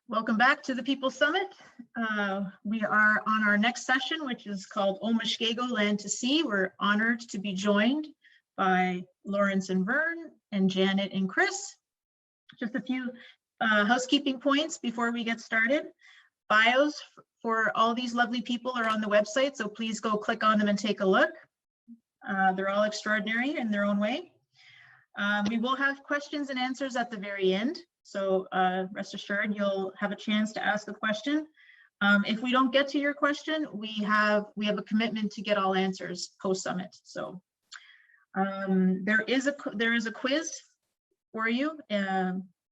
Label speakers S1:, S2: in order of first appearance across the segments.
S1: Welcome back to the People's Summit. We are on our next session, which is called Omushkego Land to Sea. We're honored to be joined by Lawrence and Vern and Janet and Chris. Just a few housekeeping points before we get started. Bios for all these lovely people are on the website, so please go click on them and take a look. They're all extraordinary in their own way. We will have questions and answers at the very end. So rest assured, you'll have a chance to ask a question. If we don't get to your question, we have a commitment to get all answers post-summit. So there is a quiz for you.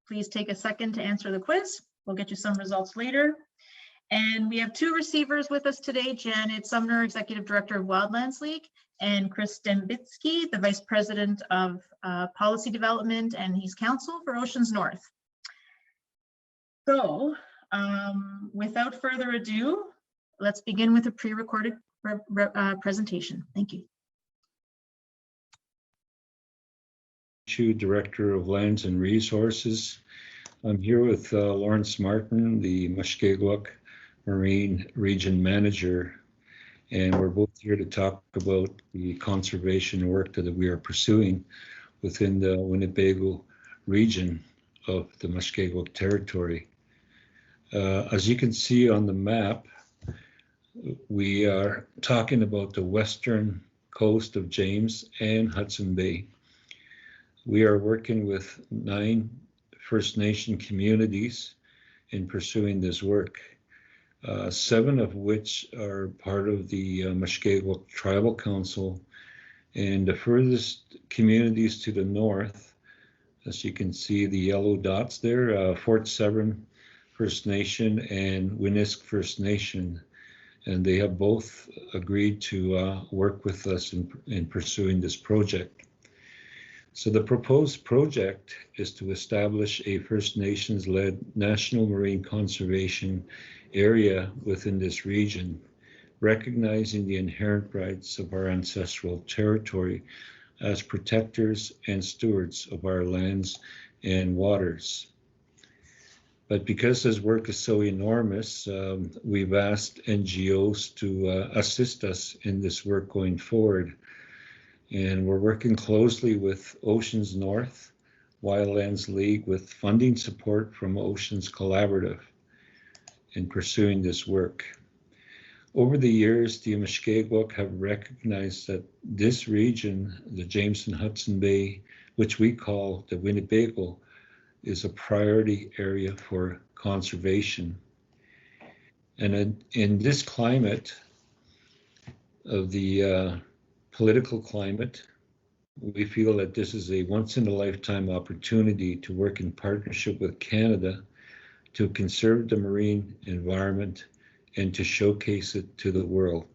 S1: Please take a second to answer the quiz. We'll get you some results later. And we have two receivers with us today, Janet Sumner, Executive Director of Wildlands League, and Chris Dembitsky, the Vice President of Policy Development, and he's Counsel for Oceans North. So without further ado, let's begin with a pre-recorded presentation. Thank you.
S2: Cheechoo, Director of Lands and Resources. I'm here with Lawrence Martin, the Mushkegowuk Marine Region Manager, and we're both here to talk about the conservation work that we are pursuing within the Winnebago region of the Mushkegowuk territory. As you can see on the map, we are talking about the western coast of James and Hudson Bay. We are working with 9 First Nation communities in pursuing this work, 7 of which are part of the Mushkegowuk Tribal Council, and the furthest communities to the north, as you can see the yellow dots there, Fort Severn First Nation and Winisk First Nation, and they have both agreed to work with us in pursuing this project. So the proposed project is to establish a First Nations-led national marine conservation area within this region, recognizing the inherent rights of our ancestral territory as protectors and stewards of our lands and waters. But because this work is so enormous, we've asked NGOs to assist us in this work going forward. And we're working closely with Oceans North, Wildlands League, with funding support from Oceans Collaborative in pursuing this work. Over the years, the Mushkegowuk have recognized that this region, the James and Hudson Bay, which we call the Winnebago, is a priority area for conservation. And in this climate of the political climate, we feel that this is a once-in-a-lifetime opportunity to work in partnership with Canada to conserve the marine environment and to showcase it to the world.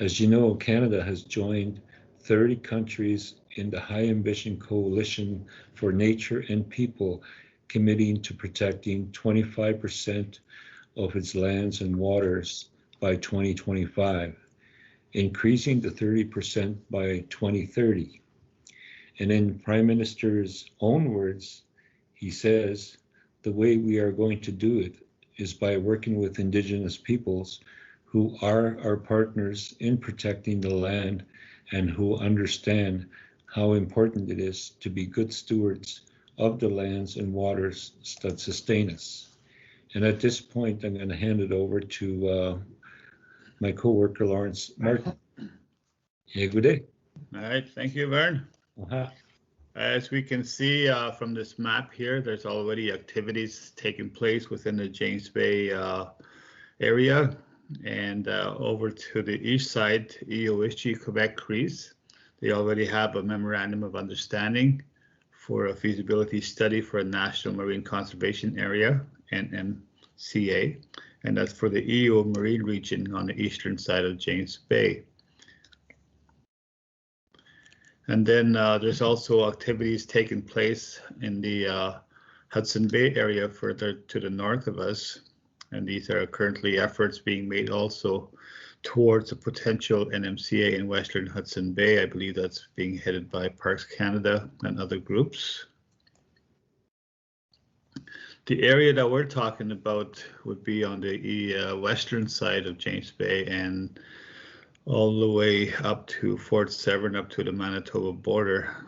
S2: As you know, Canada has joined 30 countries in the High Ambition Coalition for Nature and People, committing to protecting 25% of its lands and waters by 2025, increasing to 30% by 2030. And in Prime Minister's own words, he says, the way we are going to do it is by working with Indigenous peoples who are our partners in protecting the land and who understand how important it is to be good stewards of the lands and waters that sustain us. And at this point, I'm going to hand it over to my co-worker, Lawrence Martin. Yeah, good day.
S3: All right, thank you, Vern. As we can see from this map here, there's already activities taking place within the James Bay area, and over to the east side, Eoishi, Quebec, Crease. They already have a memorandum of understanding for a feasibility study for a national marine conservation area, NMCA, and that's for the EO Marine region on the eastern side of James Bay. And then there's also activities taking place in the Hudson Bay area further to the north of us. And these are currently efforts being made also towards a potential NMCA in Western Hudson Bay. I believe that's being headed by Parks Canada and other groups. The area that we're talking about would be on the western side of James Bay and all the way up to Fort Severn, up to the Manitoba border.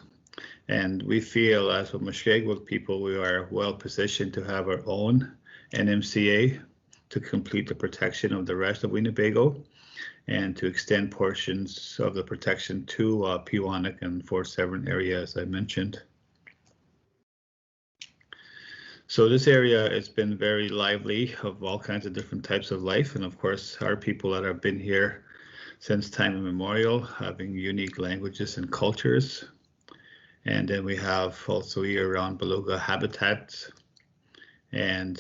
S3: And we feel as a Mushkegowuk people, we are well positioned to have our own NMCA to complete the protection of the rest of Winnebago and to extend portions of the protection to Peawannock and Fort Severn area, as I mentioned. So this area has been very lively of all kinds of different types of life. And of course, our people that have been here since time immemorial, having unique languages and cultures. And then we have also year-round beluga habitats. And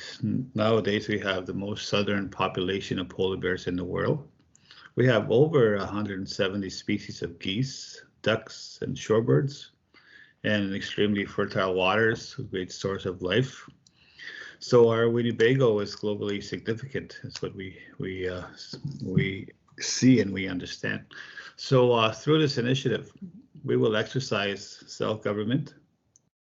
S3: nowadays we have the most southern population of polar bears in the world. We have over 170 species of geese, ducks, and shorebirds, and extremely fertile waters, a great source of life. So our Winnebago is globally significant. That's what we see and we understand. So through this initiative, we will exercise self-government,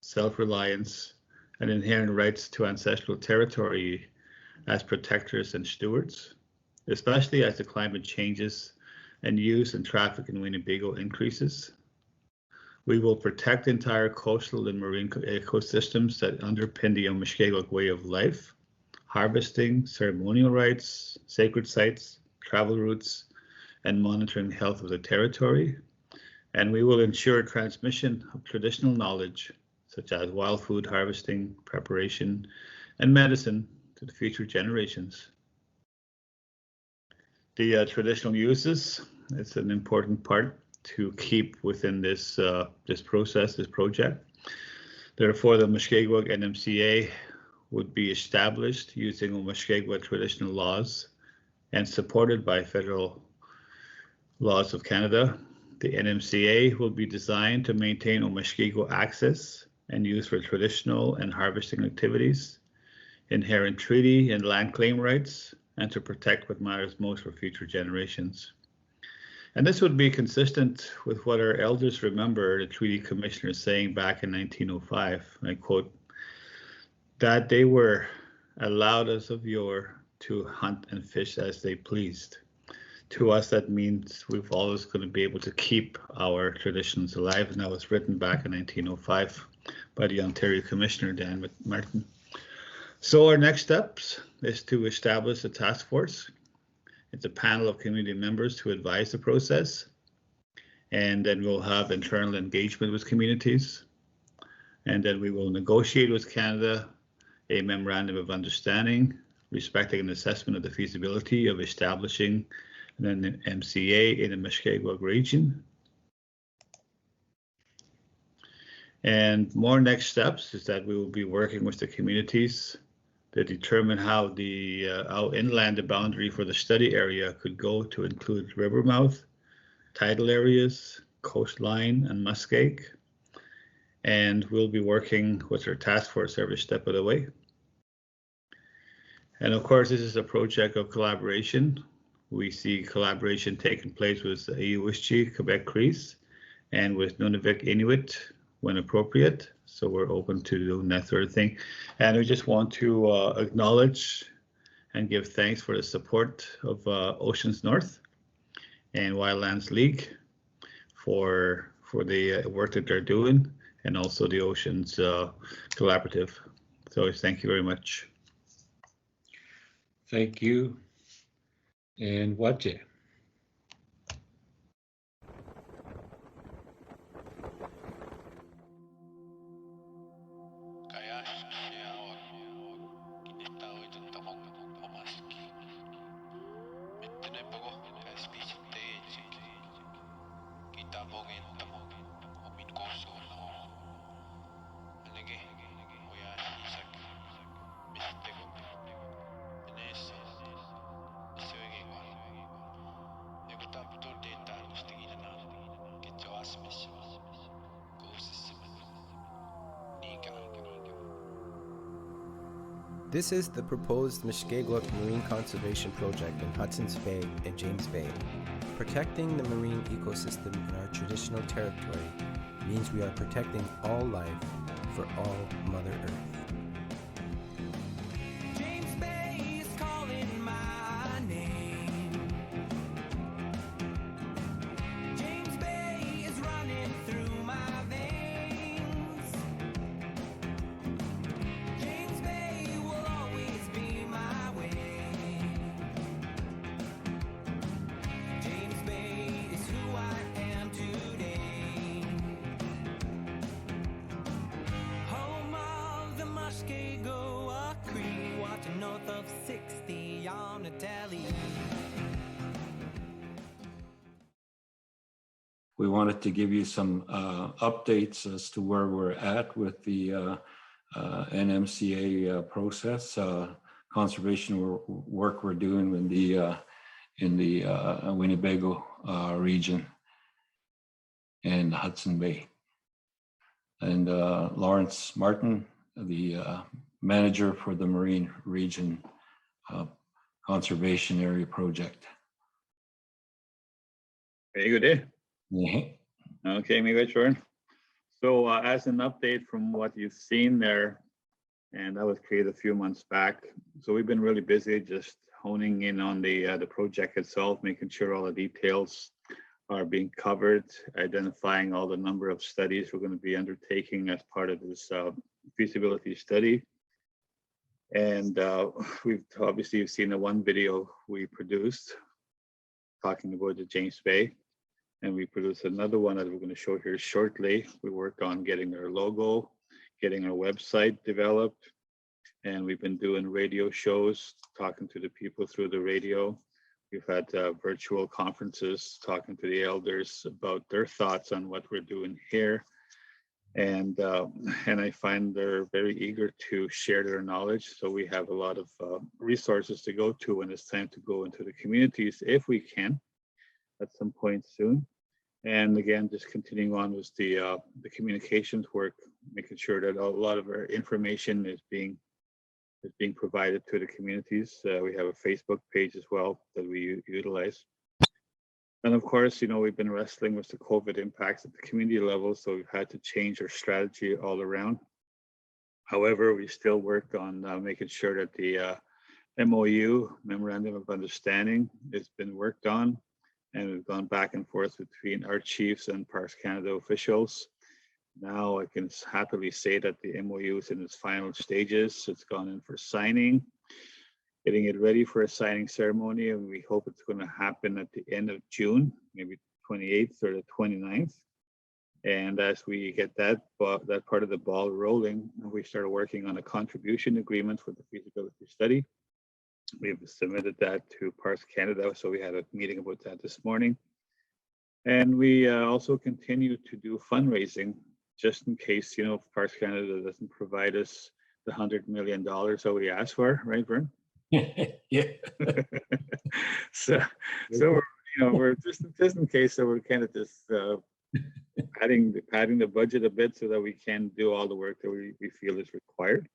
S3: self-reliance, and inherent rights to ancestral territory as protectors and stewards, especially as the climate changes and use and traffic in Winnebago increases. We will protect entire coastal and marine ecosystems that underpin the Omushkegowuk way of life, harvesting, ceremonial rights, sacred sites, travel routes, and monitoring the health of the territory. And we will ensure transmission of traditional knowledge, such as wild food harvesting, preparation, and medicine to the future generations. The traditional uses, it's an important part to keep within this process, this project. Therefore, the Mushkegowuk NMCA would be established using Omushkegowuk traditional laws and supported by federal laws of Canada. The NMCA will be designed to maintain Omushkego access and use for traditional and harvesting activities, inherent treaty and land claim rights, and to protect what matters most for future generations. And this would be consistent with what our elders remember the treaty commissioners saying back in 1905, and I quote, that they were allowed as of yore to hunt and fish as they pleased. To us, that means we've always going to be able to keep our traditions alive, and that was written back in 1905 by the Ontario Commissioner, Dan Martin. So our next steps is to establish a task force. It's a panel of community members to advise the process, and then we'll have internal engagement with communities, and then we will negotiate with Canada a memorandum of understanding respecting an assessment of the feasibility of establishing an NMCA in the Mushkegowuk region. And more next steps is that we will be working with the communities to determine how inland the boundary for the study area could go to include river mouth, tidal areas, coastline, and muskeg. And we'll be working with our task force every step of the way. And of course, this is a project of collaboration. We see collaboration taking place with Inuit, Quebec Crees, and with Nunavik Inuit when appropriate. So we're open to doing that sort of thing. And we just want to acknowledge and give thanks for the support of Oceans North and Wildlands League for the work that they're doing, and also the Oceans Collaborative. So thank you very much.
S2: Thank you. And Wajé.
S4: This is the proposed Mushkegowuk Marine Conservation Project in Hudson's Bay and James Bay. Protecting the marine ecosystem in our traditional territory means we are protecting all life for all Mother Earth.
S2: we wanted to give you some updates as to where we're at with the NMCA process, conservation work we're doing in the Winnebago region and Hudson Bay. And Lawrence Martin, the manager for the Marine Region Conservation Area Project.
S3: Very good day.
S2: Yeah.
S3: Okay, maybe Vern. So as an update from what you've seen there, and that was created a few months back. So we've been really busy just honing in on the project itself, making sure all the details are being covered, identifying all the number of studies we're going to be undertaking as part of this feasibility study. And we've obviously seen the one video we produced talking about the James Bay, and we produced another one that we're going to show here shortly. We worked on getting our logo, getting our website developed, and we've been doing radio shows, talking to the people through the radio. We've had virtual conferences talking to the elders about their thoughts on what we're doing here. And I find they're very eager to share their knowledge. So we have a lot of resources to go to when it's time to go into the communities, if we can, at some point soon. And again, just continuing on with the communications work, making sure that a lot of our information is being provided to the communities. We have a Facebook page as well that we utilize. And of course, we've been wrestling with the COVID impacts at the community level, so we've had to change our strategy all around. However, we still work on making sure that the MOU, Memorandum of Understanding, has been worked on, and we've gone back and forth between our chiefs and Parks Canada officials. Now I can happily say that the MOU is in its final stages. It's gone in for signing, getting it ready for a signing ceremony, and we hope it's going to happen at the end of June, maybe 28th or the 29th. And as we get that part of the ball rolling, we started working on a contribution agreement for the feasibility study. We've submitted that to Parks Canada, so we had a meeting about that this morning. And we also continue to do fundraising, just in case, Parks Canada doesn't provide us the $100 million that we asked for, right, Vern?
S2: Yeah.
S3: so we're just in case, so we're kind of just padding the budget a bit so that we can do all the work that we feel is required.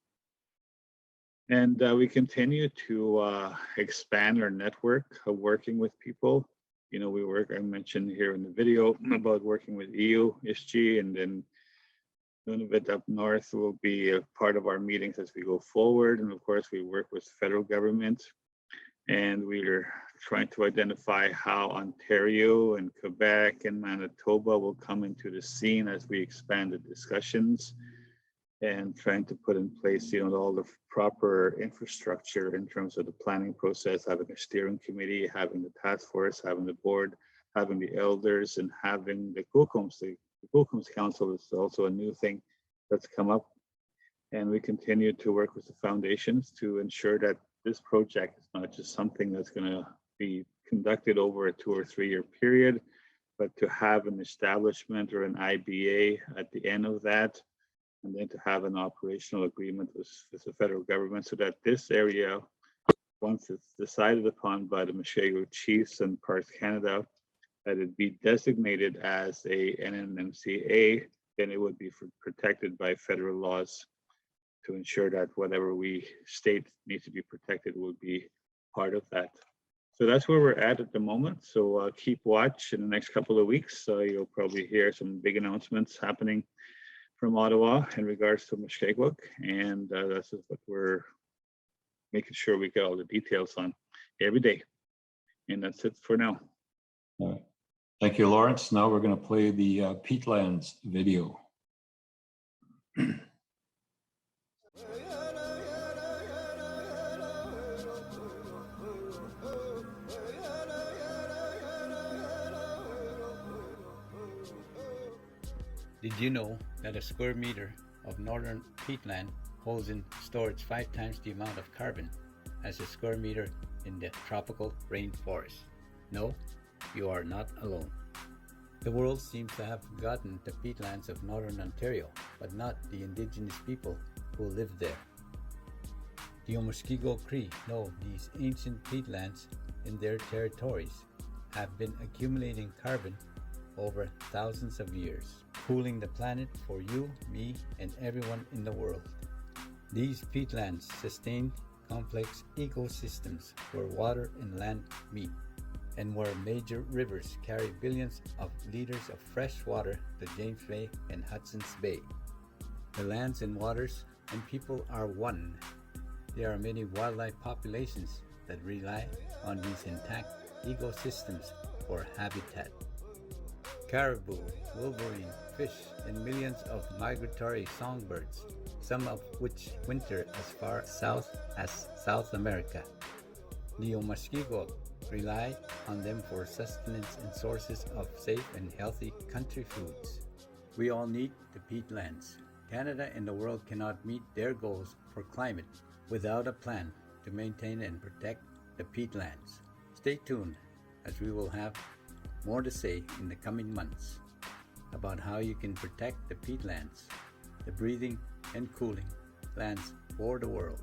S3: And we continue to expand our network of working with people. I mentioned here in the video about working with EU, ISG, and then Nunavut up north will be a part of our meetings as we go forward. And of course, we work with federal government, and we're trying to identify how Ontario and Quebec and Manitoba will come into the scene as we expand the discussions, and trying to put in place, all the proper infrastructure in terms of the planning process, having a steering committee, having the task force, having the board, having the elders, and having the COCOMS. The COCOMS Council is also a new thing that's come up. And we continue to work with the foundations to ensure that this project is not just something that's going to be conducted over a 2 or 3 year period, but to have an establishment or an IBA at the end of that, and then to have an operational agreement with the federal government, so that this area, once it's decided upon by the Mushkegowuk chiefs and Parks Canada, that it be designated as a NMCA, then it would be protected by federal laws to ensure that whatever we state needs to be protected will be part of that. So that's where we're at the moment. So keep watch in the next couple of weeks. You'll probably hear some big announcements happening from Ottawa in regards to Mushkegowuk, and that's what we're making sure we get all the details on every day. And that's it for now.
S2: All right. Thank you, Lawrence. Now we're going to play the Peatlands video.
S5: Did you know that a square meter of northern peatland holds in storage 5 times the amount of carbon as a square meter in the tropical rainforest? No, you are not alone. The world seems to have forgotten the peatlands of northern Ontario, but not the indigenous people who live there. The Omushkego Cree know these ancient peatlands in their territories have been accumulating carbon over thousands of years, cooling the planet for you, me, and everyone in the world. These peatlands sustain complex ecosystems where water and land meet, and where major rivers carry billions of liters of fresh water to James Bay and Hudson's Bay. The lands and waters and people are one. There are many wildlife populations that rely on these intact ecosystems for habitat. Caribou, wolverine, fish, and millions of migratory songbirds, some of which winter as far south as South America. The Omushkego rely on them for sustenance and sources of safe and healthy country foods. We all need the peatlands. Canada and the world cannot meet their goals for climate without a plan to maintain and protect the peatlands. Stay tuned, as we will have more to say in the coming months about how you can protect the peatlands, the breathing and cooling lands for the world.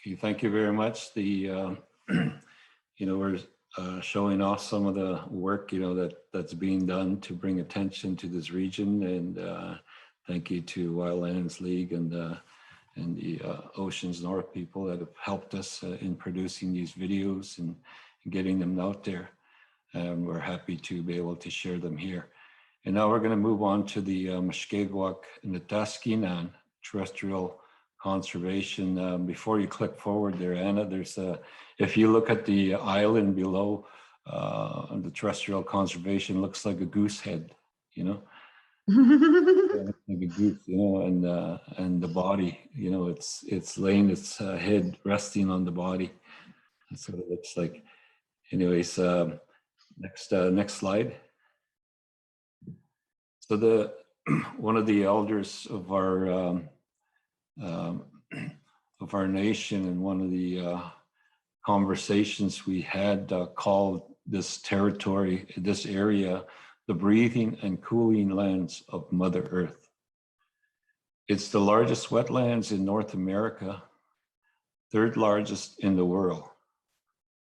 S2: Okay, thank you very much. We're showing off some of the work, that's being done to bring attention to this region, and thank you to Wildlands League and the Oceans North people that have helped us in producing these videos and getting them out there. We're happy to be able to share them here. And now we're going to move on to the Mushkegowuk and the Taskinan terrestrial conservation. Before you click forward there, Anna, there's if you look at the island below, the terrestrial conservation looks like a goose head, like a goose, and the body, it's laying its head resting on the body. That's what it looks like. Anyways, next slide. So one of the elders of our nation, and one of the conversations we had called this territory, this area, the breathing and cooling lands of Mother Earth. It's the largest wetlands in North America, third largest in the world.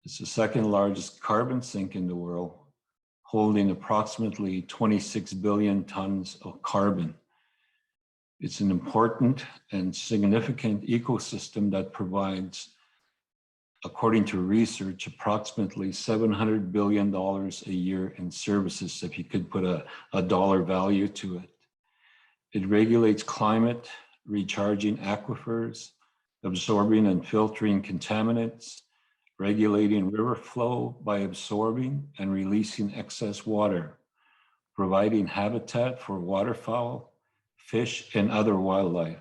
S2: It's the second largest carbon sink in the world, holding approximately 26 billion tons of carbon. It's an important and significant ecosystem that provides, according to research, approximately $700 billion a year in services, if you could put a dollar value to it. It regulates climate, recharging aquifers, absorbing and filtering contaminants, regulating river flow by absorbing and releasing excess water, providing habitat for waterfowl, fish, and other wildlife,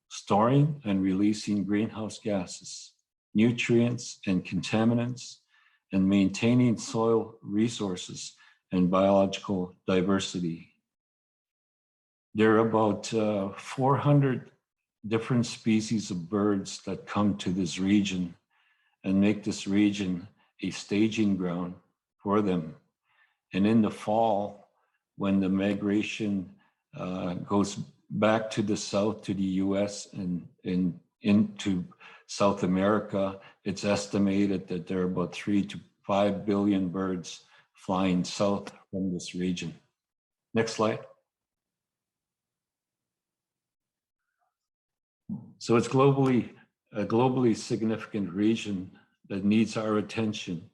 S2: storing and releasing greenhouse gases, nutrients and contaminants, and maintaining soil resources and biological diversity. There are about 400 different species of birds that come to this region and make this region a staging ground for them. And in the fall, when the migration goes back to the south, to the US and into South America, it's estimated that there are about 3 to 5 billion birds flying south from this region. Next slide. So it's a globally significant region that needs our attention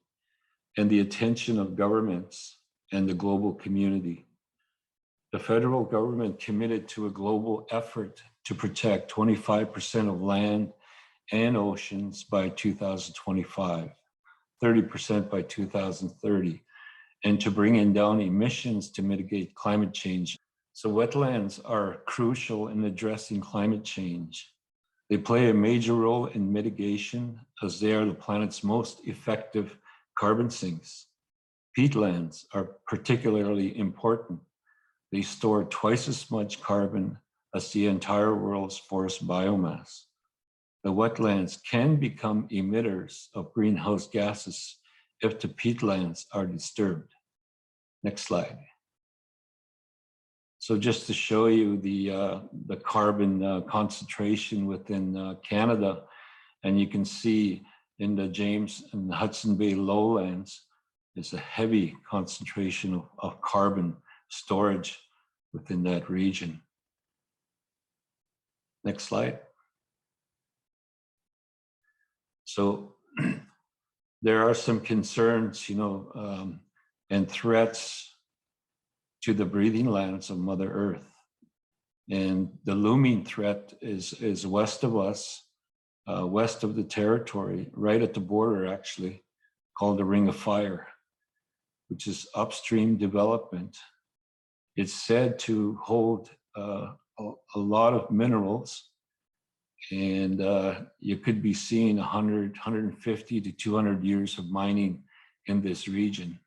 S2: and the attention of governments and the global community. The federal government committed to a global effort to protect 25% of land and oceans by 2025, 30% by 2030, and to bring down emissions to mitigate climate change. So wetlands are crucial in addressing climate change. They play a major role in mitigation as they are the planet's most effective carbon sinks. Peatlands are particularly important. They store twice as much carbon as the entire world's forest biomass. The wetlands can become emitters of greenhouse gases if the peatlands are disturbed. Next slide. So just to show you the carbon concentration within Canada, and you can see in the James and Hudson Bay lowlands, there's a heavy concentration of carbon storage within that region. Next slide. So there are some concerns, and threats to the breathing lands of Mother Earth. And the looming threat is west of us, west of the territory, right at the border actually, called the Ring of Fire, which is upstream development. It's said to hold a lot of minerals, and you could be seeing 100, 150 to 200 years of mining in this region.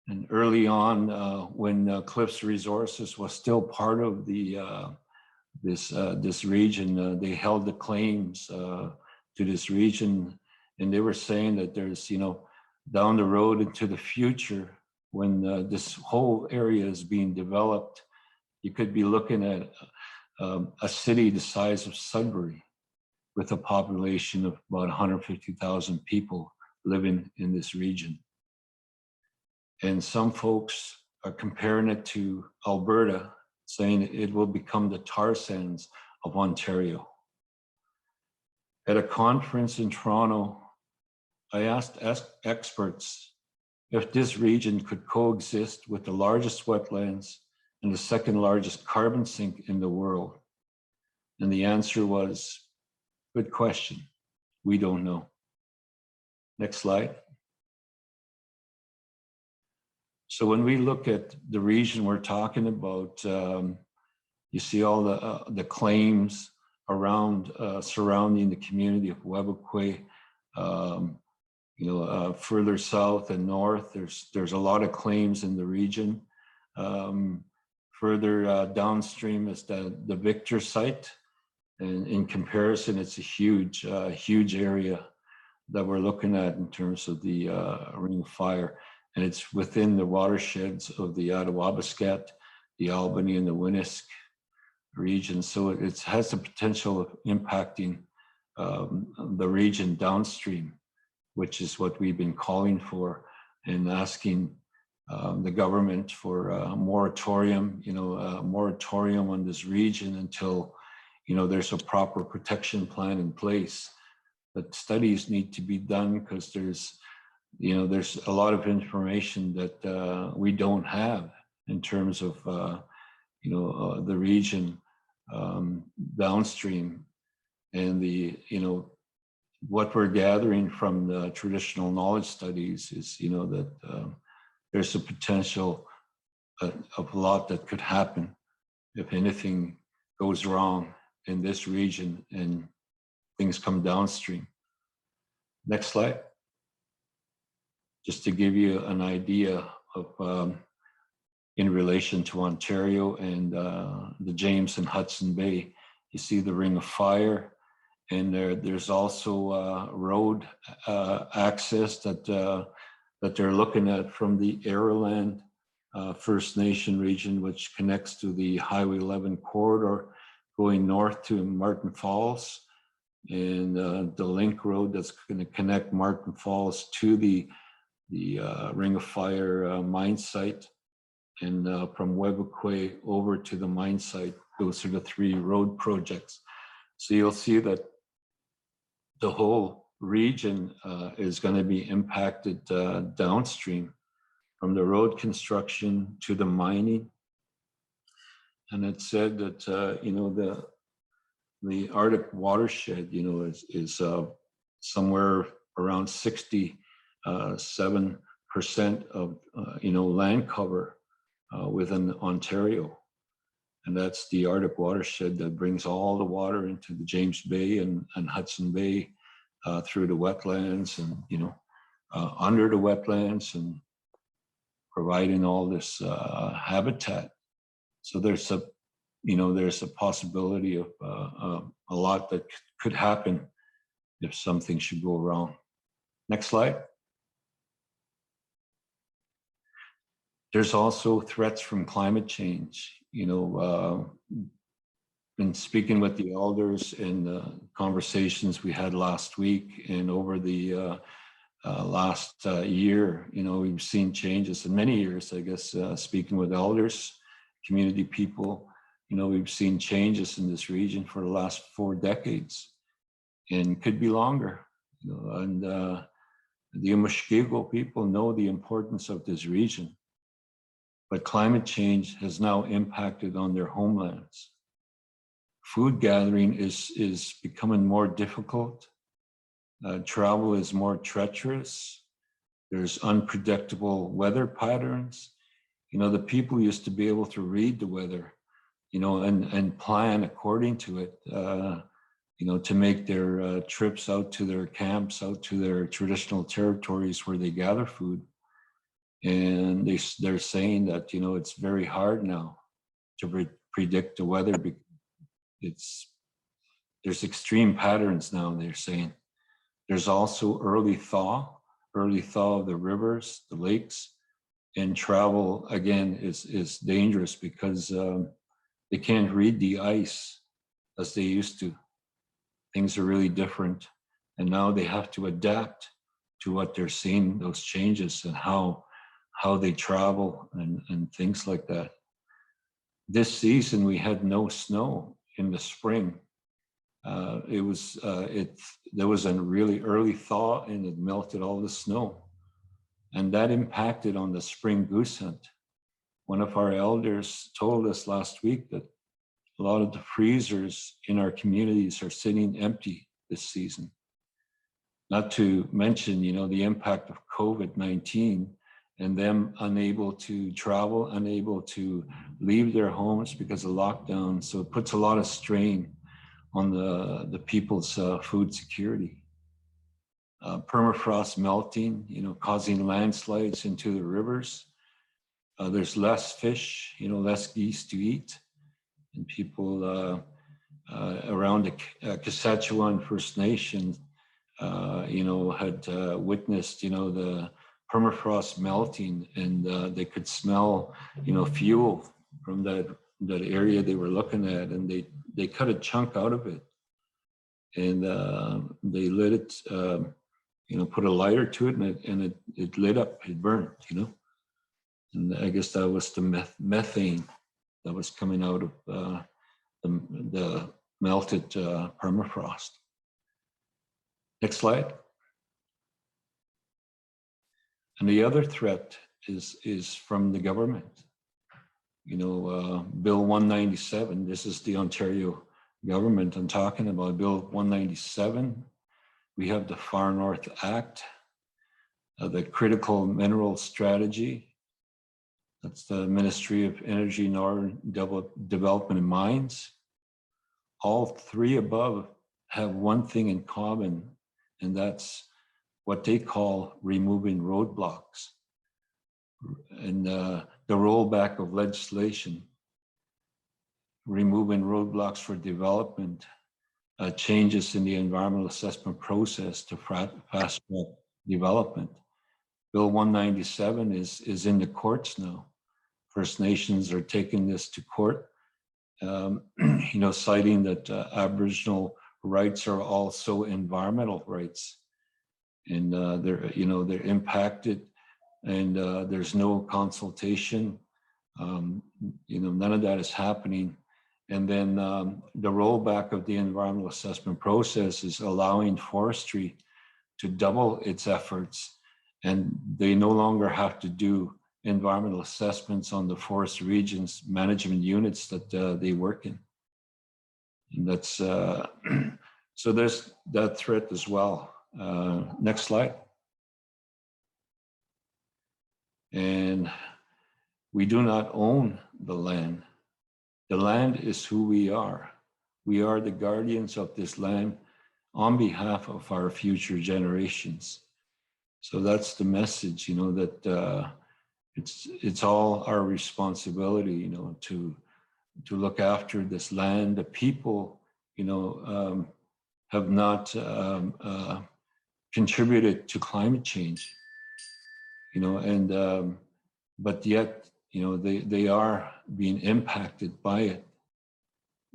S2: And early on, when Cliffs Resources was still part of this region, they held the claims to this region, and they were saying that there's, down the road into the future, when this whole area is being developed, you could be looking at a city the size of Sudbury, with a population of about 150,000 people living in this region. And some folks are comparing it to Alberta, saying it will become the tar sands of Ontario. At a conference in Toronto, I asked experts if this region could coexist with the largest wetlands and the second largest carbon sink in the world. And the answer was, good question, we don't know. Next slide. So when we look at the region we're talking about, you see all the claims around surrounding the community of Webukwe. Further south and north, there's a lot of claims in the region. Further downstream is the Victor site, and in comparison, it's a huge area that we're looking at in terms of the Ring of Fire. And it's within the watersheds of the Attawabasket, the Albany, and the Winnisk region. So it has the potential of impacting the region downstream, which is what we've been calling for and asking the government for a moratorium, a moratorium on this region until, there's a proper protection plan in place. But studies need to be done because there's a lot of information that we don't have in terms of, the region downstream, and what we're gathering from the traditional knowledge studies is, that there's a potential of a lot that could happen if anything goes wrong in this region and things come downstream. Next slide. Just to give you an idea of in relation to Ontario and the James and Hudson Bay, you see the Ring of Fire, and there's also road access that they're looking at from the Araland First Nation region, which connects to the Highway 11 corridor going north to Martin Falls, and the link road that's going to connect Martin Falls to the Ring of Fire mine site, and from Webukwe over to the mine site. Those are the three road projects. So you'll see that the whole region is going to be impacted downstream, from the road construction to the mining. And it said that the Arctic watershed, is somewhere around 67% of land cover within Ontario, and that's the Arctic watershed that brings all the water into the James Bay and Hudson Bay through the wetlands, and under the wetlands and providing all this habitat. So there's a, there's a possibility of a lot that could happen if something should go wrong. Next slide. There's also threats from climate change. Been speaking with the elders in the conversations we had last week and over the last year, we've seen changes in many years, I guess, speaking with elders, community people, we've seen changes in this region for the last 4 decades and could be longer, and the Omushkego people know the importance of this region, but climate change has now impacted on their homelands. Food gathering is becoming more difficult. Travel is more treacherous. There's unpredictable weather patterns. The people used to be able to read the weather, and plan according to it, to make their trips out to their camps, out to their traditional territories where they gather food. And they're saying that, it's very hard now to predict the weather because there's extreme patterns now, they're saying. There's also early thaw of the rivers, the lakes, and travel again is dangerous because they can't read the ice as they used to. Things are really different, and now they have to adapt to what they're seeing, those changes, and how they travel and things like that. This season we had no snow in the spring. There was a really early thaw and it melted all the snow, and that impacted on the spring goose hunt. One of our elders told us last week that a lot of the freezers in our communities are sitting empty this season. Not to mention, the impact of COVID-19 and them unable to travel, unable to leave their homes because of lockdown. So it puts a lot of strain on the people's food security. Permafrost melting, causing landslides into the rivers. There's less fish, less geese to eat. And people around the Saskatchewan First Nation, had witnessed, the permafrost melting, and they could smell, fuel from that area they were looking at, and they cut a chunk out of it, and they lit it, put a lighter to it, and it lit up, it burned, and I guess that was the methane that was coming out of the melted permafrost. Next slide. And the other threat is from the government. Bill 197, this is the Ontario government I'm talking about, Bill 197. We have the Far North Act, the Critical Mineral Strategy. That's the Ministry of Energy, Northern Development and Mines. All 3 above have one thing in common, and that's what they call removing roadblocks and the rollback of legislation, removing roadblocks for development, changes in the environmental assessment process to fast track development. Bill 197 is in the courts now. First Nations are taking this to court, citing that Aboriginal rights are also environmental rights, and they're impacted, and there's no consultation. None of that is happening. And then the rollback of the environmental assessment process is allowing forestry to double its efforts, and they no longer have to do environmental assessments on the forest regions management units that they work in. And that's so there's that threat as well. Next slide. And we do not own the land. The land is who we are. We are the guardians of this land on behalf of our future generations. So that's the message, you know, that it's all our responsibility, you know, to look after this land. The people, you know, have not contributed to climate change, you know, and but yet, you know, they are being impacted by it,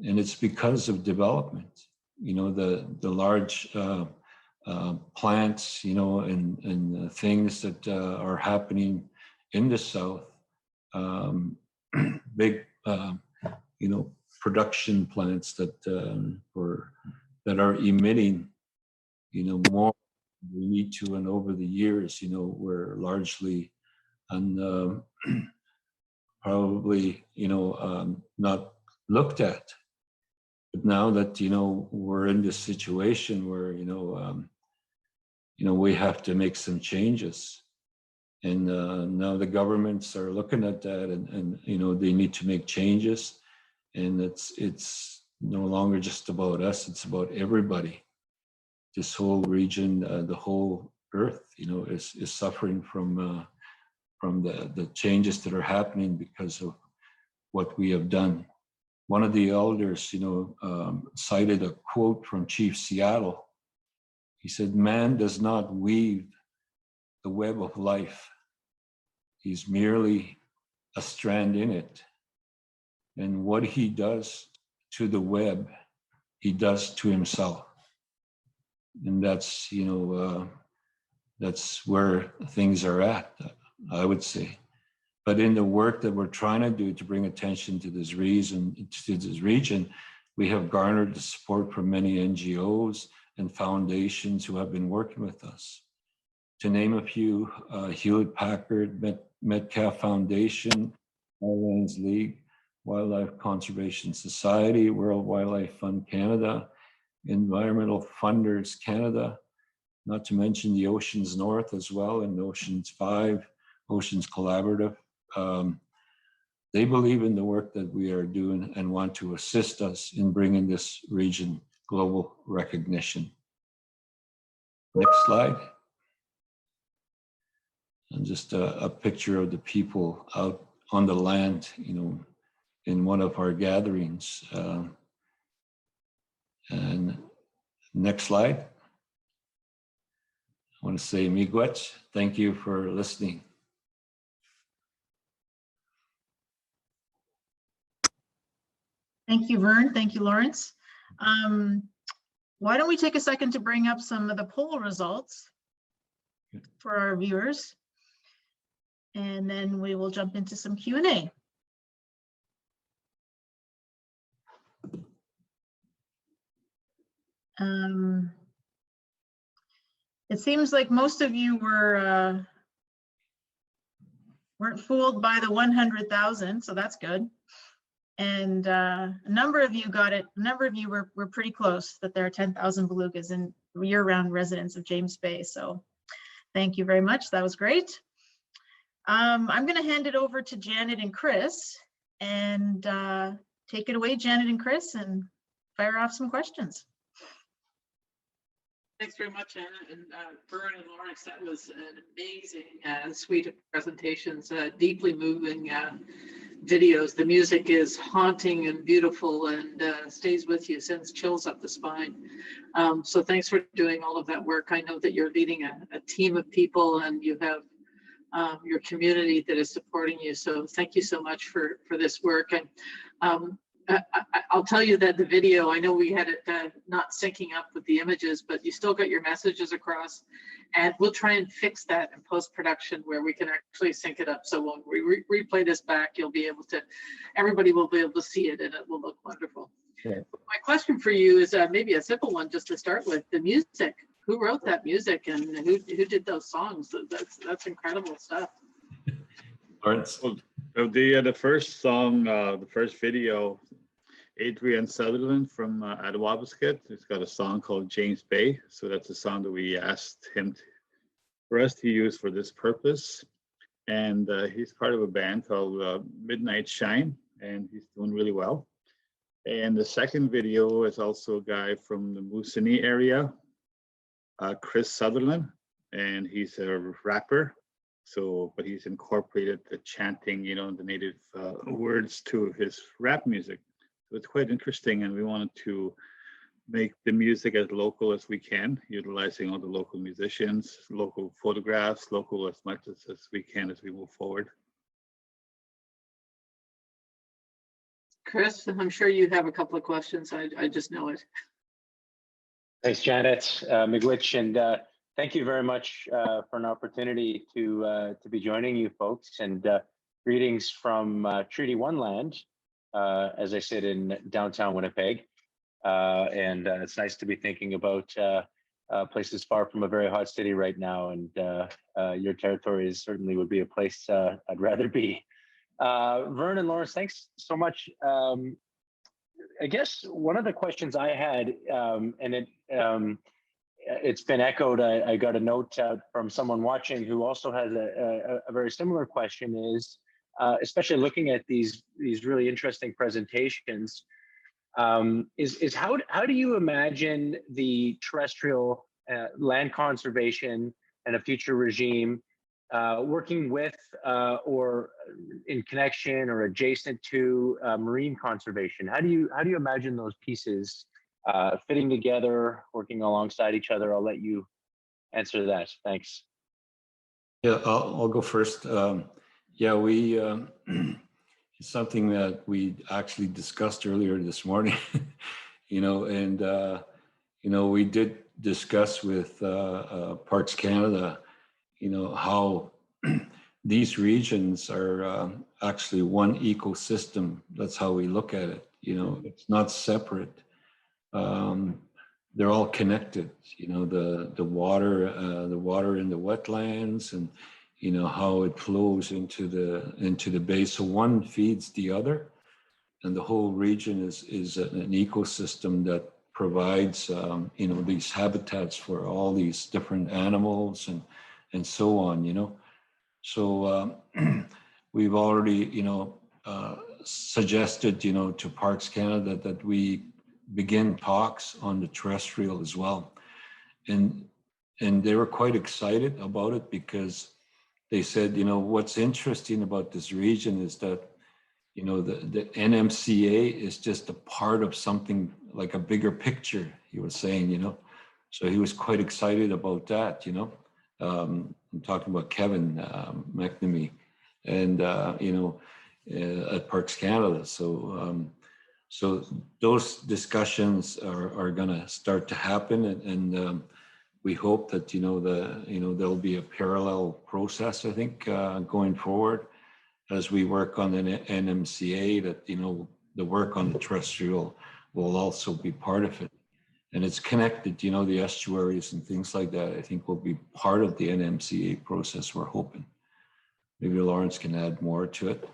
S2: and it's because of development, you know, the large plants, you know, and things that are happening in the south, big you know, production plants that that are emitting, you know, more than we need to, and over the years, you know, we're largely and probably, you know, not looked at. But now that, you know, we're in this situation where, you know, we have to make some changes, and now the governments are looking at that, and you know, they need to make changes, and it's no longer just about us; it's about everybody. This whole region, the whole earth, you know, is suffering from the changes that are happening because of what we have done. One of the elders, you know, cited a quote from Chief Seattle. He said, "Man does not weave the web of life. He's merely a strand in it. And what he does to the web, he does to himself." And that's, you know, that's where things are at, I would say. But in the work that we're trying to do to bring attention to this region, we have garnered the support from many NGOs and foundations who have been working with us. To name a few, Hewlett-Packard, Metcalf Foundation, Wildlands League, Wildlife Conservation Society, World Wildlife Fund Canada, Environmental Funders Canada, not to mention the Oceans North as well, and Oceans 5, Oceans Collaborative. They believe in the work that we are doing and want to assist us in bringing this region global recognition. Next slide. And just a picture of the people out on the land, you know, in one of our gatherings. And next slide. I want to say miigwech. Thank you for listening.
S1: Thank you, Vern. Thank you, Lawrence. Why don't we take a second to bring up some of the poll results for our viewers, and then we will jump into some Q&A. It seems like most of you weren't fooled by the 100,000, so that's good. And a number of you got it. A number of you were pretty close, that there are 10,000 belugas and year-round residents of James Bay. So thank you very much. That was great. I'm going to hand it over to Janet and Chris, and take it away, Janet and Chris, and fire off some questions.
S6: Thanks very much, Anna and Vern and Lawrence. That was an amazing suite of presentations, deeply moving videos. The music is haunting and beautiful, and stays with you, sends chills up the spine. So thanks for doing all of that work. I know that you're leading a team of people, and you have your community that is supporting you. So thank you so much for this work. And I'll tell you that the video, I know we had it not syncing up with the images, but you still got your messages across, and we'll try and fix that in post-production where we can actually sync it up. So when we replay this back, you'll be able to, everybody will be able to see it, and it will look wonderful. Okay. My question for you is maybe a simple one just to start with, the music. Who wrote that music, and who did those songs? That's incredible stuff.
S2: Lawrence.
S3: Well, the first song, the first video, Adrian Sutherland from Ottawa, he's got a song called James Bay. So that's a song that we asked him for us to use for this purpose. And he's part of a band called Midnight Shine, and he's doing really well. And the second video is also a guy from the Moosonee area, Chris Sutherland. and he's a rapper. So, but he's incorporated the chanting, you know, the native words to his rap music. So it's quite interesting, and we wanted to make the music as local as we can, utilizing all the local musicians, local photographs, local as much as we can as we move forward.
S6: Chris, I'm sure you have a couple of questions. I just know it.
S7: Thanks, Janet, Miigwech, and thank you very much for an opportunity to be joining you folks. And greetings from Treaty 1 land, as I sit in downtown Winnipeg. And it's nice to be thinking about places far from a very hot city right now. And your territory certainly would be a place I'd rather be. Vern and Lawrence, thanks so much. I guess one of the questions I had, and it's been echoed, I got a note from someone watching who also has a very similar question, is especially looking at these really interesting presentations, is how do you imagine the terrestrial land conservation and a future regime working with or in connection or adjacent to marine conservation? How do you imagine those pieces fitting together, working alongside each other? I'll let you answer that. Thanks.
S2: Yeah, I'll go first. Yeah, we it's something that we actually discussed earlier this morning, you know, and you know, we did discuss with Parks Canada, you know, how these regions are actually one ecosystem. That's how we look at it. You know, it's not separate. They're all connected. You know, the water in the wetlands, and you know how it flows into the bay. So one feeds the other, and the whole region is an ecosystem that provides you know, these habitats for all these different animals and so on. You know, so we've already, you know, suggested, you know, to Parks Canada that we begin talks on the terrestrial as well, and they were quite excited about it, because they said, you know, what's interesting about this region is that, you know, the NMCA is just a part of something like a bigger picture, he was saying, you know. So he was quite excited about that, you know. I'm talking about Kevin McNamee, and you know, at Parks Canada. So so those discussions are going to start to happen, and we hope that, you know, there'll be a parallel process, I think, going forward as we work on the NMCA, that, you know, the work on the terrestrial will also be part of it. And it's connected, you know, the estuaries and things like that, I think will be part of the NMCA process, we're hoping. Maybe Lawrence can add more to it.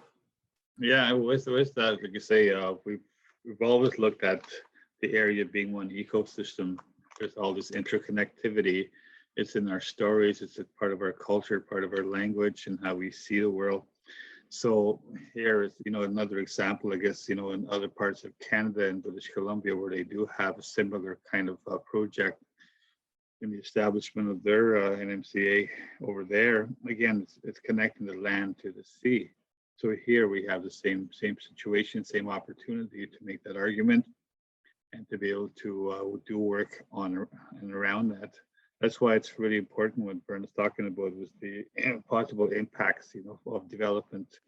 S3: Yeah, with that, like you say, we've always looked at the area being one ecosystem. There's all this interconnectivity. It's in our stories. It's a part of our culture, part of our language, and how we see the world. So here is, you know, another example, I guess, you know, in other parts of Canada and British Columbia, where they do have a similar kind of project in the establishment of their NMCA over there. Again, it's connecting the land to the sea. So here we have the same situation, same opportunity to make that argument and to be able to do work on and around that. That's why it's really important what Vern is talking about, was the possible impacts, you know, of development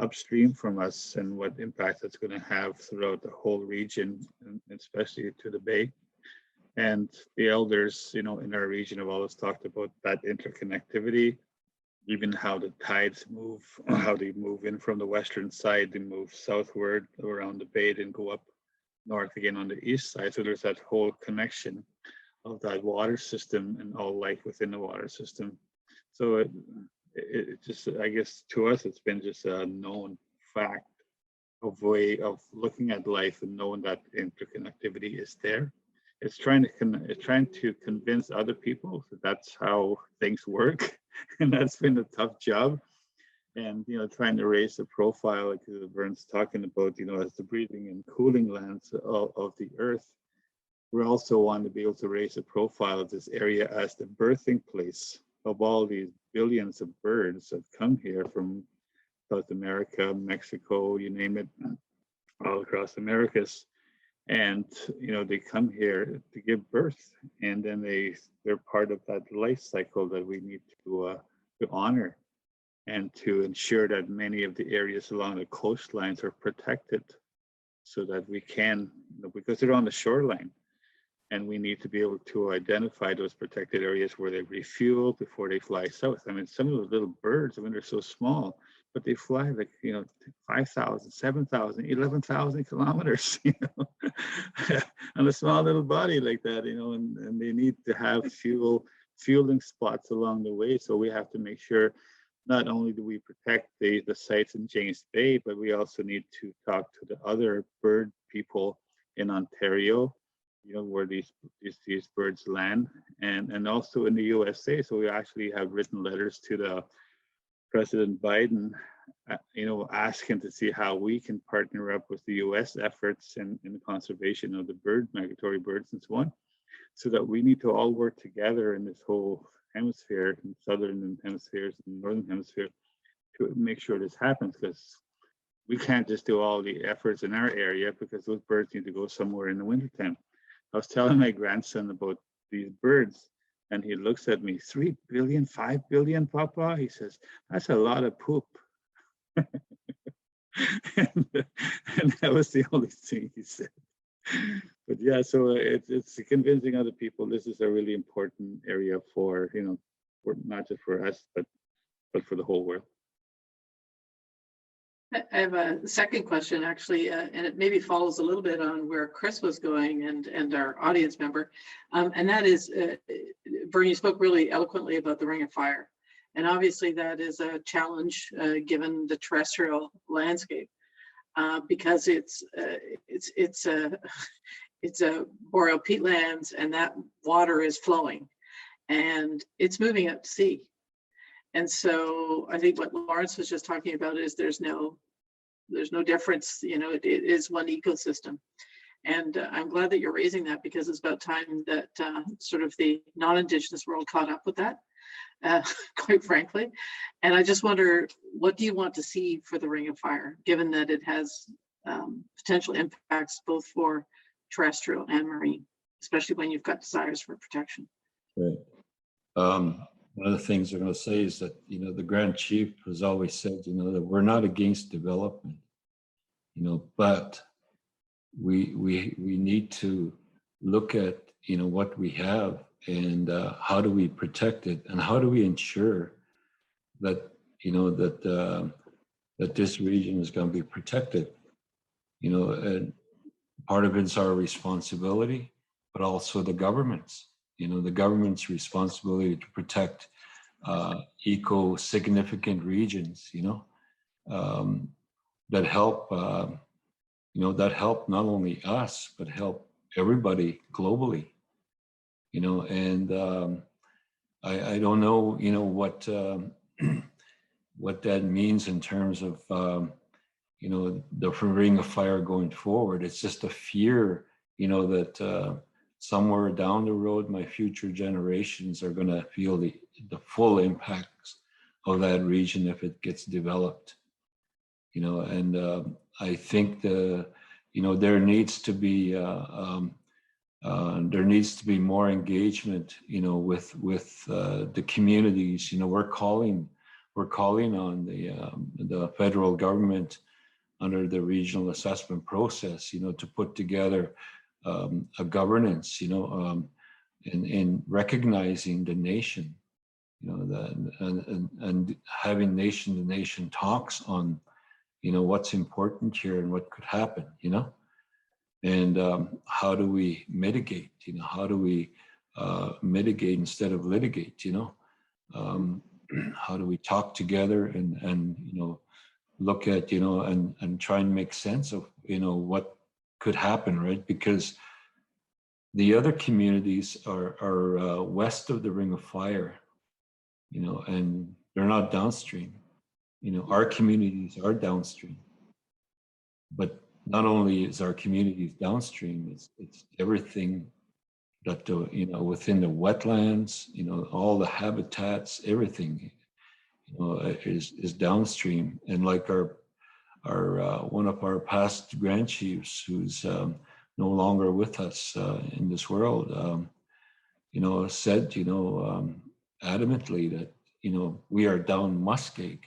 S3: upstream from us, and what impact that's going to have throughout the whole region, and especially to the bay. And the elders, you know, in our region have always talked about that interconnectivity, even how the tides move, how they move in from the western side, they move southward around the bay, then go up north again on the east side. So there's that whole connection of that water system and all life within the water system. So it just, I guess to us, it's been just a known fact of way of looking at life and knowing that interconnectivity is there. It's trying to convince other people that that's how things work, and that's been a tough job. And, you know, trying to raise the profile, like Vern's talking about, you know, as the breathing and cooling lands of the earth, we also want to be able to raise the profile of this area as the birthing place of all these billions of birds that come here from South America, Mexico, you name it, all across Americas. And, you know, they come here to give birth, and then they're part of that life cycle that we need to honor, and to ensure that many of the areas along the coastlines are protected, so that we can, you know, because they're on the shoreline, and we need to be able to identify those protected areas where they refuel before they fly south. I mean, some of those little birds, I mean, they're so small, but they fly like, you know, 5,000, 7,000, 11,000 kilometers, you know, on a small little body like that, you know, and they need to have fueling spots along the way. So we have to make sure not only do we protect the sites in James Bay, but we also need to talk to the other bird people in Ontario, you know, where these birds land, and also in the USA. So we actually have written letters to the President Biden, you know, asking to see how we can partner up with the US efforts in the conservation of the migratory birds and so on, so that we need to all work together in this whole hemisphere, in southern hemispheres and northern hemisphere, to make sure this happens, because we can't just do all the efforts in our area, because those birds need to go somewhere in the wintertime. I was telling my grandson about these birds, and he looks at me, 3 billion, 5 billion, Papa? He says, that's a lot of poop. and that was the only thing he said. But yeah, so it's convincing other people this is a really important area for, you know, for not just for us, but for the whole world.
S6: I have a second question, actually, and it maybe follows a little bit on where Chris was going and our audience member, and that is, Vern, you spoke really eloquently about the Ring of Fire, and obviously that is a challenge given the terrestrial landscape, because it's a boreal peatlands, and that water is flowing, and it's moving out to sea. And so I think what Lawrence was just talking about is there's no difference, you know, it is one ecosystem. And I'm glad that you're raising that, because it's about time that sort of the non-Indigenous world caught up with that, quite frankly. And I just wonder, what do you want to see for the Ring of Fire, given that it has potential impacts both for terrestrial and marine, especially when you've got desires for protection?
S2: Right. One of the things I'm going to say is that, you know, the Grand Chief has always said, you know, that we're not against development, you know, but we need to look at, you know, what we have, and how do we protect it, and how do we ensure that, you know, that this region is going to be protected, you know, and part of it's our responsibility, but also the government's. You know, the government's responsibility to protect eco-significant regions, you know, that help, you know, that help not only us, but help everybody globally, you know, and I don't know, you know, what that means in terms of, you know, the Ring of Fire going forward. It's just a fear, you know, that somewhere down the road, my future generations are going to feel the full impacts of that region if it gets developed, you know. And I think you know, there needs to be more engagement, you know, with the communities. You know, we're calling on the federal government under the regional assessment process, you know, to put together a governance, you know, in recognizing the nation, you know, and having nation-to-nation talks on, you know, what's important here and what could happen, you know, and how do we mitigate, you know, how do we mitigate instead of litigate, you know, how do we talk together and you know, look at, you know, and try and make sense of, you know, what could happen, right? Because the other communities are west of the Ring of Fire, you know, and they're not downstream. You know, our communities are downstream, but not only is our communities downstream, it's everything that you know, within the wetlands, you know, all the habitats, everything, you know, is downstream. And like our one of our past Grand Chiefs, who's no longer with us in this world, you know, said, you know, adamantly that, you know, we are down Muskeg,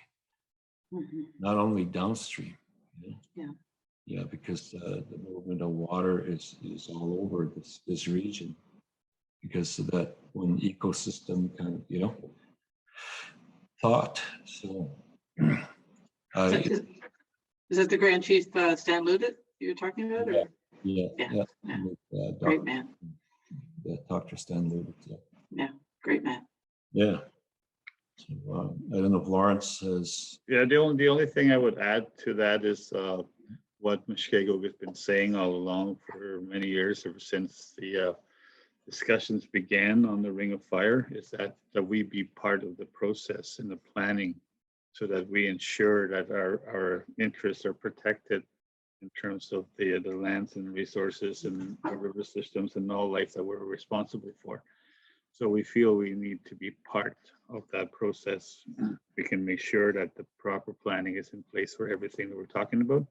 S2: not only downstream. You know?
S6: Yeah.
S2: Yeah, because the movement of water is all over this region, because of that one ecosystem kind of, you know, thought. So
S6: Is it the Grand Chief Stan Ludet you're talking about? Or?
S2: Yeah.
S6: Great man.
S2: Dr. Stan Ludet.
S6: Yeah, great man.
S2: Yeah. So, I don't know if Lawrence has.
S3: Yeah, the only thing I would add to that is what Mushkegowuk has been saying all along for many years, ever since the discussions began on the Ring of Fire, is that we be part of the process and the planning, so that we ensure that our interests are protected in terms of the lands and resources and our river systems and all life that we're responsible for. So we feel we need to be part of that process. We can make sure that the proper planning is in place for everything that we're talking about.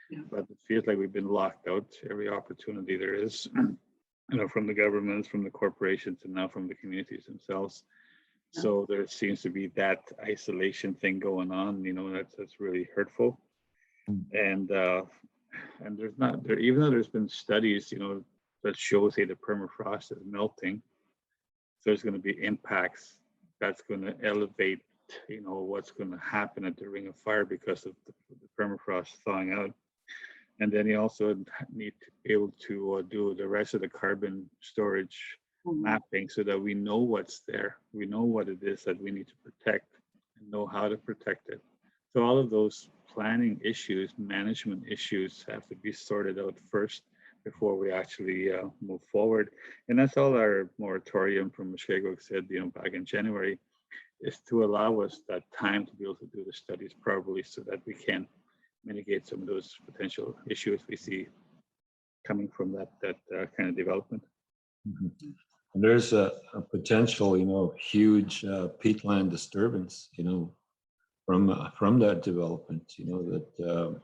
S6: Yeah.
S3: But it feels like we've been locked out every opportunity there is, you know, from the governments, from the corporations, and now from the communities themselves. Yeah. So there seems to be that isolation thing going on, you know, that's really hurtful. And there's not there, even though there's been studies, you know, that show, say, the permafrost is melting. There's going to be impacts that's going to elevate, you know, what's going to happen at the Ring of Fire because of the permafrost thawing out. And then you also need to be able to do the rest of the carbon storage mapping, so that we know what's there. We know what it is that we need to protect and know how to protect it. So all of those planning issues, management issues have to be sorted out first before we actually move forward. And that's all our moratorium from Mushkegowuk said, you know, back in January, is to allow us that time to be able to do the studies properly, so that we can mitigate some of those potential issues we see coming from that kind of development.
S2: Mm-hmm. And there's a potential, you know, huge peatland disturbance, you know, from that development, you know, that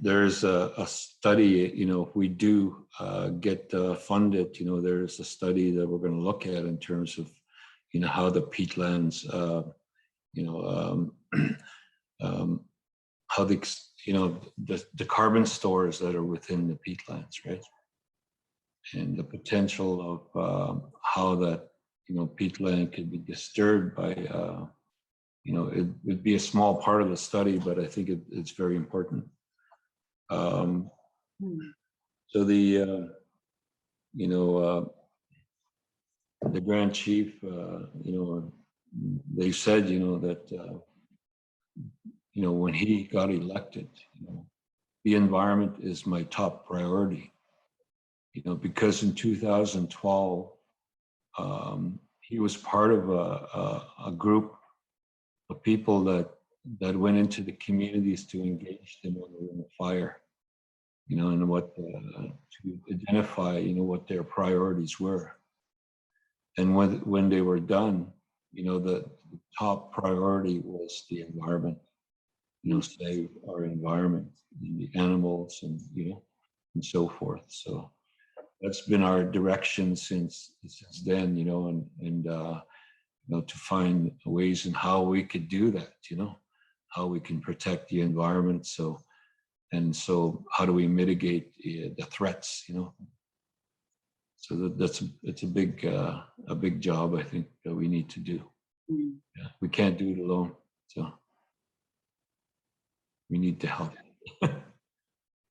S2: there's a study, you know, if we do get funded, you know, there's a study that we're going to look at in terms of, you know, how the peatlands, you know, how the, you know, the carbon stores that are within the peatlands, right? And the potential of how that, you know, peatland could be disturbed by, you know, it would be a small part of the study, but I think it's very important. So the, you know, the Grand Chief, you know, they said, you know, that, you know, when he got elected, you know, the environment is my top priority, you know, because in 2012, he was part of a group of people that went into the communities to engage them on the Ring of Fire, you know, and what to identify, you know, what their priorities were. And when they were done, you know, the top priority was the environment, you know, save our environment, and the animals, and, you know, and so forth. So that's been our direction since then, you know, and you know, to find ways in how we could do that, you know, how we can protect the environment. So how do we mitigate the threats, you know? So it's a big job, I think, that we need to do. Yeah, we can't do it alone. So we need to help.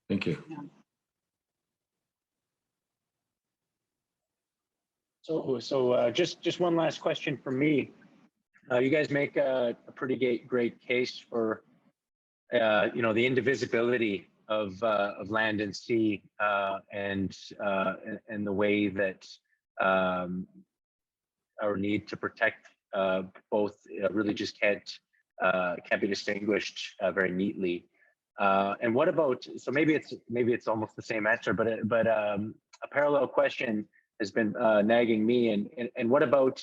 S2: Thank you.
S6: Yeah.
S7: So just one last question from me. You guys make a pretty great case for you know, the indivisibility of land and sea, and the way that our need to protect both really just can't be distinguished very neatly. And what about, so maybe it's almost the same answer, but a parallel question has been nagging me, and what about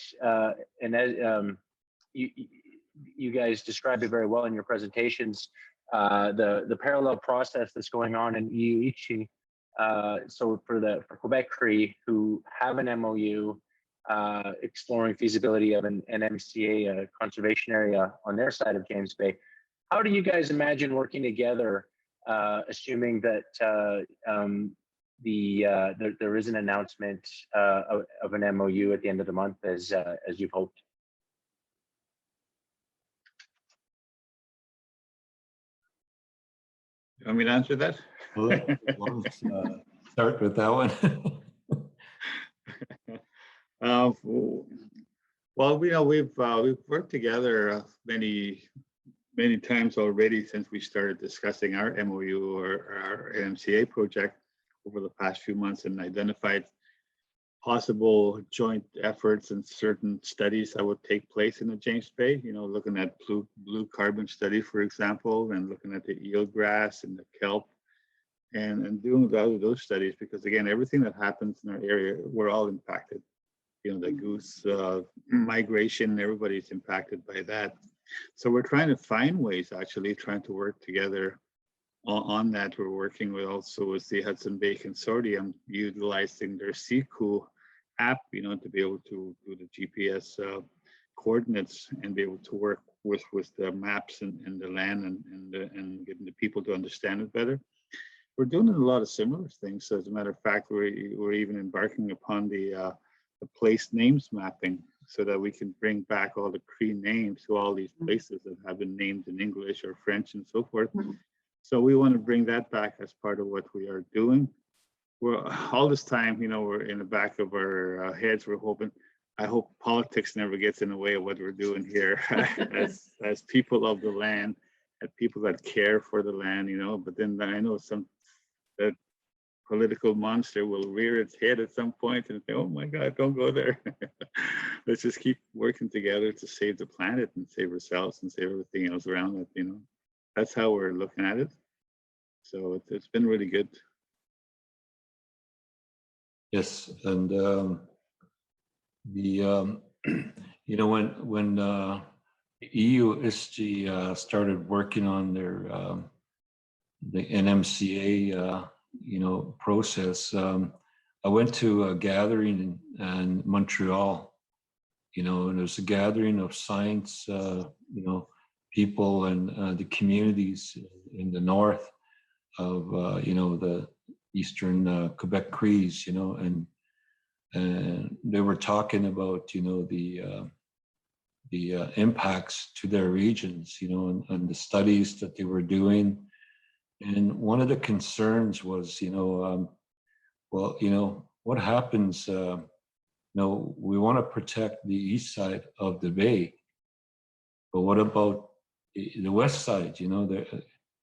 S7: you guys described it very well in your presentations, the parallel process that's going on in EUICHI. So for Quebec Cree, who have an MOU exploring feasibility of an NMCA conservation area on their side of James Bay, how do you guys imagine working together, assuming that there is an announcement of an MOU at the end of the month, as you've hoped?
S3: You want me to answer that?
S2: Let's start with that one.
S3: Well, we've worked together many times already since we started discussing our MOU or our NMCA project over the past few months, and identified possible joint efforts and certain studies that would take place in the James Bay, looking at blue carbon study, for example, and looking at the eelgrass and the kelp, and doing those studies, because again, everything that happens in our area, we're all impacted. The goose migration, everybody's impacted by that. So we're trying to find ways, actually trying to work together on that. We're working also with the Hudson Bay Consortium, utilizing their CPAWS app, to be able to do the GPS coordinates and be able to work with the maps and the land and getting the people to understand it better. We're doing a lot of similar things. So as a matter of fact, we're even embarking upon the place names mapping, so that we can bring back all the Cree names to all these places that have been named in English or French and so forth. So we want to bring that back as part of what we are doing. We're all this time, we're in the back of our heads, I hope politics never gets in the way of what we're doing here as people of the land, as people that care for the land, but then I know that political monster will rear its head at some point and say, oh my God, don't go there. Let's just keep working together to save the planet and save ourselves and save everything else around it, That's how we're looking at it. So it's been really good.
S2: Yes, and when EUICHI started working on their the NMCA process, I went to a gathering in Montreal, and it was a gathering of science, people and the communities in the north of the eastern Quebec Crees, and they were talking about the impacts to their regions, and the studies that they were doing. And one of the concerns was, what happens, we want to protect the east side of the bay, but what about the west side?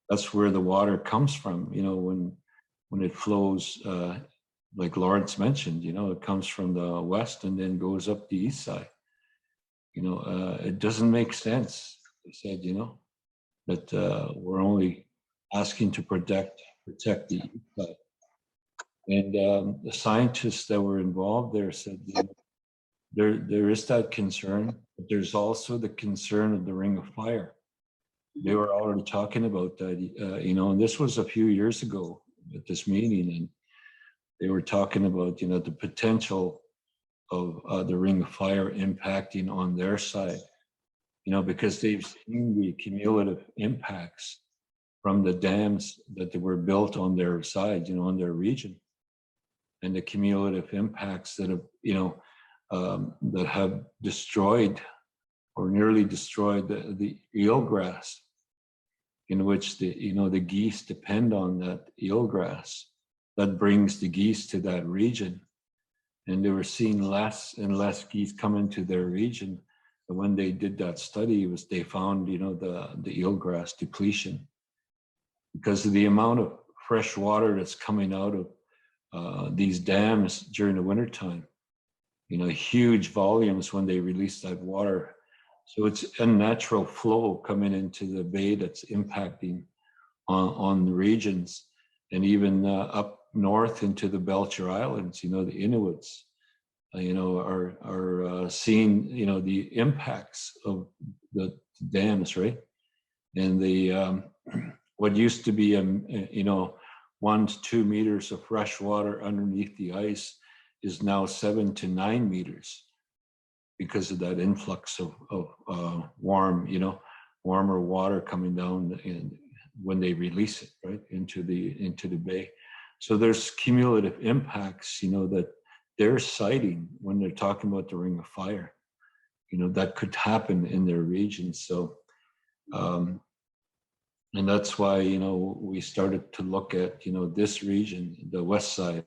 S2: That's where the water comes from, when it flows, like Lawrence mentioned, it comes from the west and then goes up the east side. It doesn't make sense, they said, that we're only asking to protect the east side. And the scientists that were involved there said, there is that concern, but there's also the concern of the Ring of Fire. They were already talking about that, and this was a few years ago at this meeting, and they were talking about, the potential of the Ring of Fire impacting on their side, because they've seen the cumulative impacts from the dams that were built on their side, on their region, and the cumulative impacts that have destroyed or nearly destroyed the eelgrass, in which the geese depend on that eelgrass that brings the geese to that region. And they were seeing less and less geese come into their region. And when they did that study, they found the eelgrass depletion because of the amount of fresh water that's coming out of these dams during the wintertime. Huge volumes when they release that water. So it's a natural flow coming into the bay that's impacting on the regions, and even up north into the Belcher Islands, the Inuits, are seeing, the impacts of the dams, right? And the what used to be 1 to 2 meters of fresh water underneath the ice is now 7 to 9 meters because of that influx of warmer water coming down and when they release it right into the bay. So there's cumulative impacts, that they're citing when they're talking about the Ring of Fire, that could happen in their region. So, and that's why, we started to look at, this region, the west side,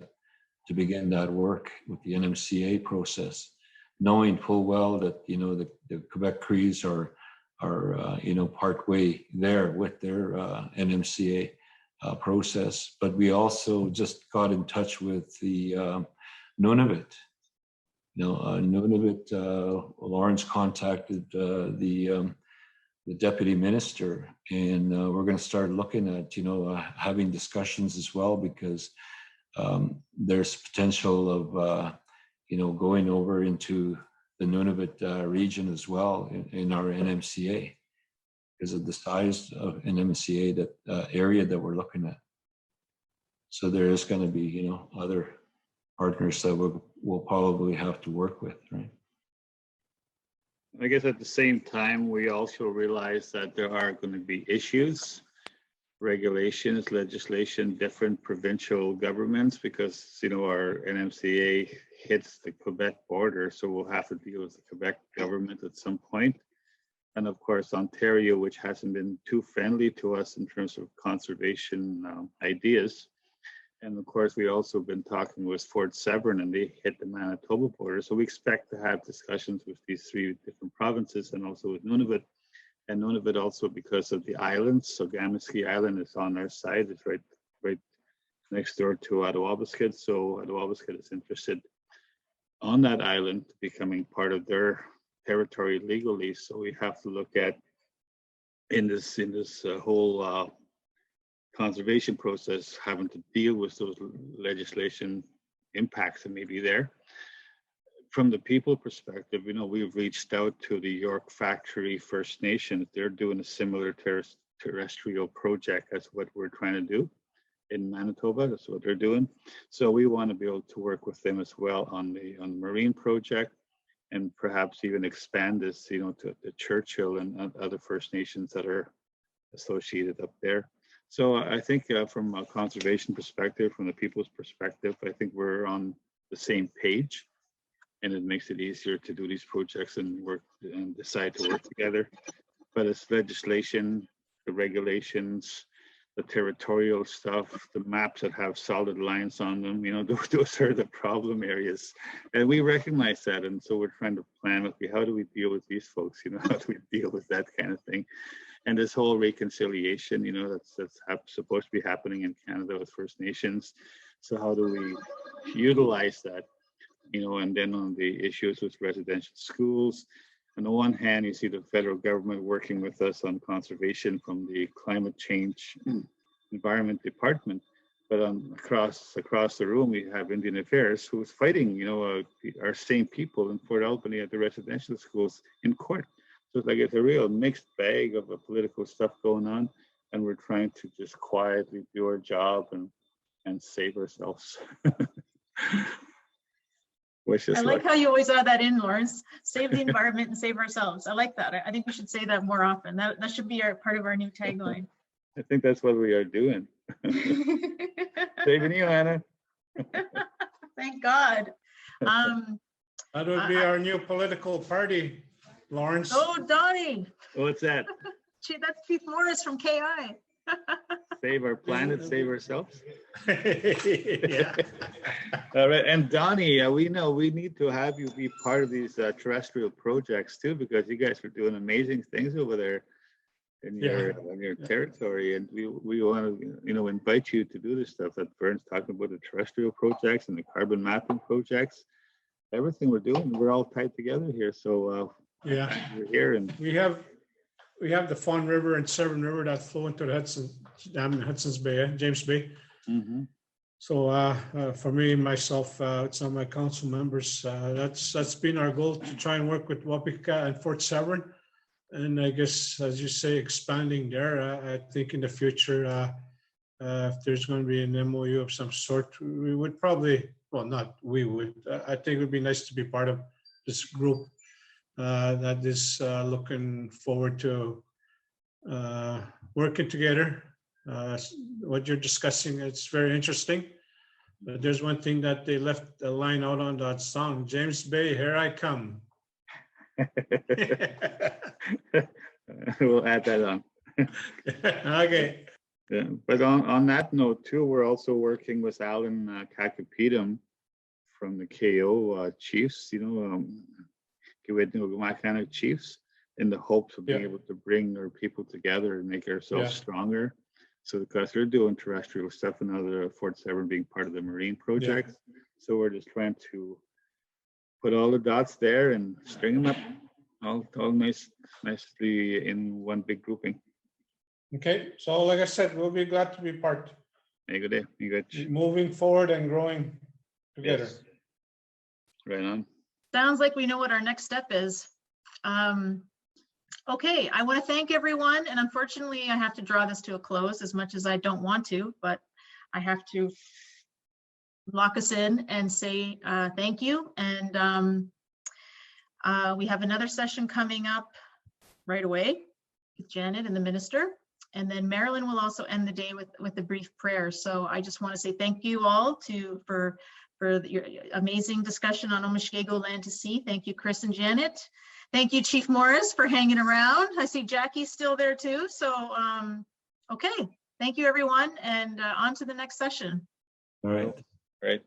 S2: to begin that work with the NMCA process, knowing full well that, the Quebec Crees are partway there with their NMCA process. But we also just got in touch with the Nunavut. Nunavut, Lawrence contacted the deputy minister, and we're going to start looking at, having discussions as well, because there's potential of, going over into the Nunavut region as well in our NMCA because of the size of NMCA, that area that we're looking at. So there is going to be, other partners that we'll probably have to work with, right?
S3: I guess at the same time, we also realize that there are going to be issues, regulations, legislation, different provincial governments, because, our NMCA hits the Quebec border. So we'll have to deal with the Quebec government at some point. And of course, Ontario, which hasn't been too friendly to us in terms of conservation ideas. And of course, we also been talking with Fort Severn, and they hit the Manitoba border. So we expect to have discussions with these 3 different provinces and also with Nunavut. And Nunavut also because of the islands. So Gamiski Island is on our side. It's right next door to Ottawa-Wabasket. So Ottawa-Wabasket is interested on that island becoming part of their territory legally. So we have to look at in this whole conservation process, having to deal with those legislation impacts that may be there. From the people perspective, we've reached out to the York Factory First Nation. They're doing a similar terrestrial project as what we're trying to do in Manitoba. That's what they're doing. So we want to be able to work with them as well on the marine project, and perhaps even expand this, to the Churchill and other First Nations that are associated up there. So I think from a conservation perspective, from the people's perspective, I think we're on the same page, and it makes it easier to do these projects and work and decide to work together. But it's legislation, the regulations, the territorial stuff, the maps that have solid lines on them, those are the problem areas. And we recognize that. And so we're trying to plan, how do we deal with these folks? How do we deal with that kind of thing? And this whole reconciliation, that's supposed to be happening in Canada with First Nations. So how do we utilize that? And then on the issues with residential schools, on the one hand, you see the federal government working with us on conservation from the climate change environment department, but across the room, we have Indian Affairs who's fighting, our same people in Port Albany at the residential schools in court. So it's a real mixed bag of political stuff going on, and we're trying to just quietly do our job and save ourselves.
S1: I like how you always add that in, Lawrence. Save the environment and save ourselves. I like that. I think we should say that more often. That should be part of our new tagline.
S3: I think that's what we are doing. Saving you, Anna.
S1: Thank God.
S8: That would be our new political party, Lawrence.
S1: Oh, Donnie.
S3: What's that?
S1: That's Keith Morris from KI.
S3: Save our planet, save ourselves.
S8: Yeah.
S3: All right, and Donnie, we know we need to have you be part of these terrestrial projects too, because you guys are doing amazing things over there in your territory, and we want to invite you to do this stuff that Vern's talking about, the terrestrial projects and the carbon mapping projects. Everything we're doing, we're all tied together here. So we're here, and
S8: we have the Fawn River and Severn River that flow into the Hudson Dam in Hudson's Bay, James Bay.
S3: Mm-hmm.
S8: For me, myself, some of my council members, that's been our goal, to try and work with Wapika and Fort Severn. And I guess, as you say, expanding there, I think in the future, if there's going to be an MOU of some sort, we would probably, well, not we would, I think it would be nice to be part of this group that is looking forward to working together. What you're discussing, it's very interesting. But there's one thing that they left a line out on that song, James Bay, here I come.
S3: We'll add that on.
S8: Okay.
S3: Yeah, but on that note too, we're also working with Alan Kakapetum from the KO Chiefs, my kind of chiefs, in the hopes of being able to bring our people together and make ourselves stronger. So because they're doing terrestrial stuff and other Fort Severn being part of the marine project. So we're just trying to put all the dots there and string them up all nicely in one big grouping.
S8: Okay, so like I said, we'll be glad to be part.
S3: Good day. Good.
S8: Moving forward and growing together.
S3: Yes. Right on.
S1: Sounds like we know what our next step is. Okay, I want to thank everyone, and unfortunately I have to draw this to a close, as much as I don't want to, but I have to lock us in and say thank you. And we have another session coming up right away with Janet and the minister. And then Marilyn will also end the day with a brief prayer. So I just want to say thank you all for your amazing discussion on Omushkego Land to Sea. Thank you, Chris and Janet. Thank you, Chief Morris, for hanging around. I see Jackie's still there too. So, okay. Thank you, everyone. And on to the next session.
S2: All right.
S3: Great.